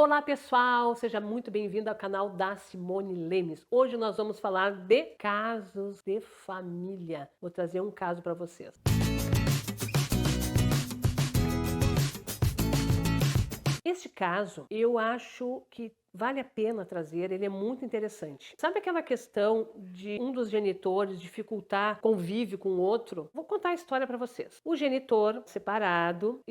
Olá pessoal, seja muito bem-vindo ao canal da Simone Lemes. Hoje nós vamos falar de casos de família. Vou trazer um caso para vocês. Este caso, eu acho que vale a pena trazer, ele é muito interessante. Sabe aquela questão de um dos genitores dificultar convívio com o outro? Vou contar a história para vocês. O genitor separado,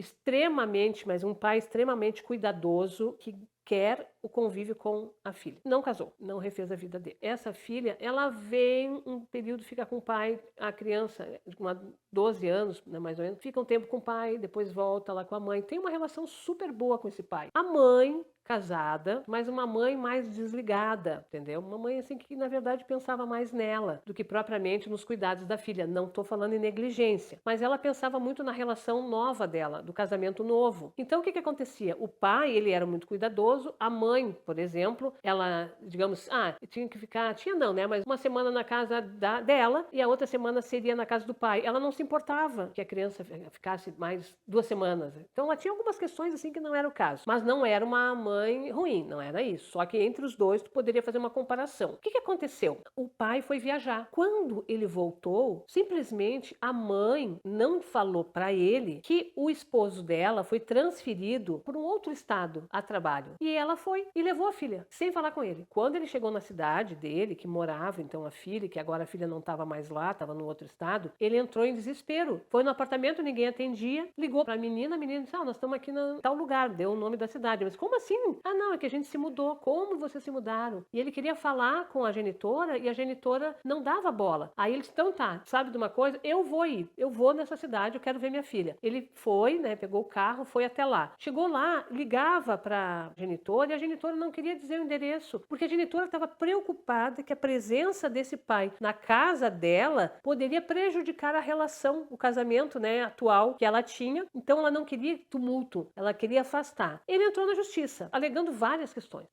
mas um pai extremamente cuidadoso, que quer o convívio com a filha. Não casou, não refez a vida dele. Essa filha, ela vem um período, fica com o pai, a criança, com 12 anos, né, mais ou menos, fica um tempo com o pai, depois volta lá com a mãe. Tem uma relação super boa com esse pai. A mãe, casada, mas uma mãe mais desligada, entendeu? Uma mãe assim que na verdade pensava mais nela do que propriamente nos cuidados da filha. Não estou falando em negligência, mas ela pensava muito na relação nova dela, do casamento novo. Então o que acontecia? O pai, ele era muito cuidadoso, a mãe, por exemplo, ela, digamos, tinha que ficar, tinha não, né? Mas uma semana na casa dela e a outra semana seria na casa do pai. Ela não se importava que a criança ficasse mais 2 semanas. Então ela tinha algumas questões assim que não era o caso, mas não era uma mãe ruim, não era isso. Só que entre os dois tu poderia fazer uma comparação. O que aconteceu? O pai foi viajar. Quando ele voltou, simplesmente a mãe não falou para ele que o esposo dela foi transferido para um outro estado a trabalho. E ela foi e levou a filha, sem falar com ele. Quando ele chegou na cidade dele, que morava então a filha, que agora a filha não estava mais lá, estava no outro estado, ele entrou em desespero. Foi no apartamento, ninguém atendia, ligou para a menina disse, nós estamos aqui em tal lugar, deu o nome da cidade. Mas como assim? Não, é que a gente se mudou. Como vocês se mudaram? E ele queria falar com a genitora e a genitora não dava bola. Aí ele disse, então tá, sabe de uma coisa? Eu vou nessa cidade, eu quero ver minha filha. Ele foi, né, pegou o carro, foi até lá. Chegou lá, ligava para a genitora e a genitora não queria dizer o endereço, porque a genitora estava preocupada que a presença desse pai na casa dela poderia prejudicar a relação, o casamento, né, atual que ela tinha. Então ela não queria tumulto, ela queria afastar. Ele entrou na justiça, alegando várias questões.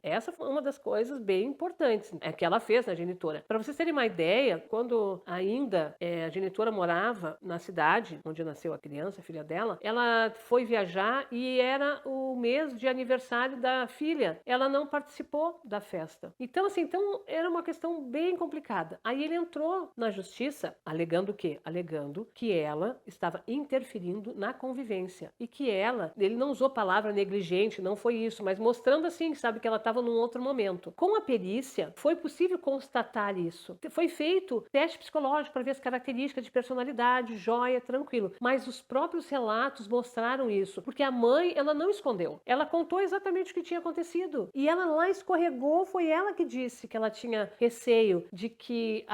Essa foi uma das coisas bem importantes que ela fez na genitora. Para vocês terem uma ideia, quando ainda a genitora morava na cidade onde nasceu a criança, a filha dela, ela foi viajar e era o mês de aniversário da filha. Ela não participou da festa. Então, assim, era uma questão bem complicada. Aí ele entrou na justiça alegando o quê? Alegando que ela estava interferindo na convivência e que ele não usou a palavra negligente, não foi isso, mas mostrando assim, sabe, que ela estava num outro momento. Com a perícia, foi possível constatar isso. Foi feito teste psicológico para ver as características de personalidade, joia, tranquilo. Mas os próprios relatos mostraram isso, porque a mãe, ela não escondeu. Ela contou exatamente o que tinha acontecido. E ela lá escorregou, foi ela que disse que ela tinha receio de que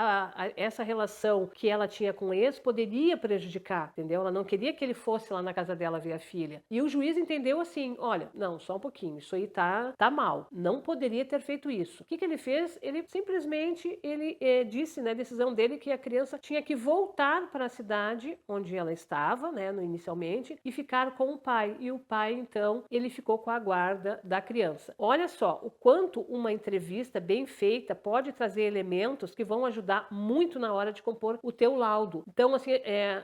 essa relação que ela tinha com o ex poderia prejudicar, entendeu? Ela não queria que ele fosse lá na casa dela ver a filha. E o juiz entendeu assim, olha, não, só um pouquinho, isso aí tá mal, não poderia ter feito isso. O que ele fez? Ele simplesmente, disse, né, decisão dele, que a criança tinha que voltar para a cidade onde ela estava, né, inicialmente, e ficar com o pai. E o pai, então, ele ficou com a guarda da criança. Olha só, o quanto uma entrevista bem feita pode trazer elementos que vão ajudar muito na hora de compor o teu laudo. Então, assim,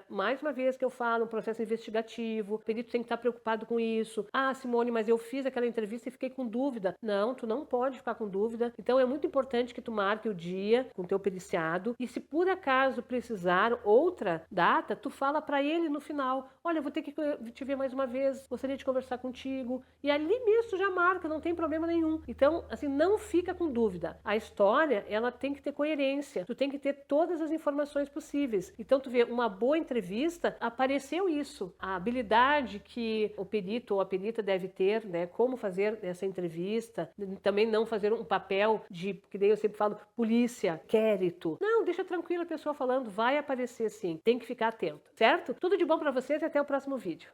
mais uma vez que eu falo, um processo investigativo, o perito tem que estar preocupado com isso. Simone, mas eu fiz aquela entrevista e fiquei com dúvida. Não, tu não pode ficar com dúvida. Então é muito importante que tu marque o dia com o teu periciado e se por acaso precisar outra data, tu fala para ele no final, olha, eu vou ter que te ver mais uma vez, gostaria de conversar contigo. E ali mesmo tu já marca, não tem problema nenhum. Então, assim, não fica com dúvida. A história, ela tem que ter coerência. Tu tem que ter todas as informações possíveis. Então tu vê, uma boa entrevista, apareceu isso. A habilidade que o perito ou a perita deve ter, né, como fazer essa entrevista, também não fazer um papel que daí eu sempre falo, polícia, inquérito. Não, deixa tranquila a pessoa falando, vai aparecer sim, tem que ficar atento, certo? Tudo de bom para vocês e até o próximo vídeo.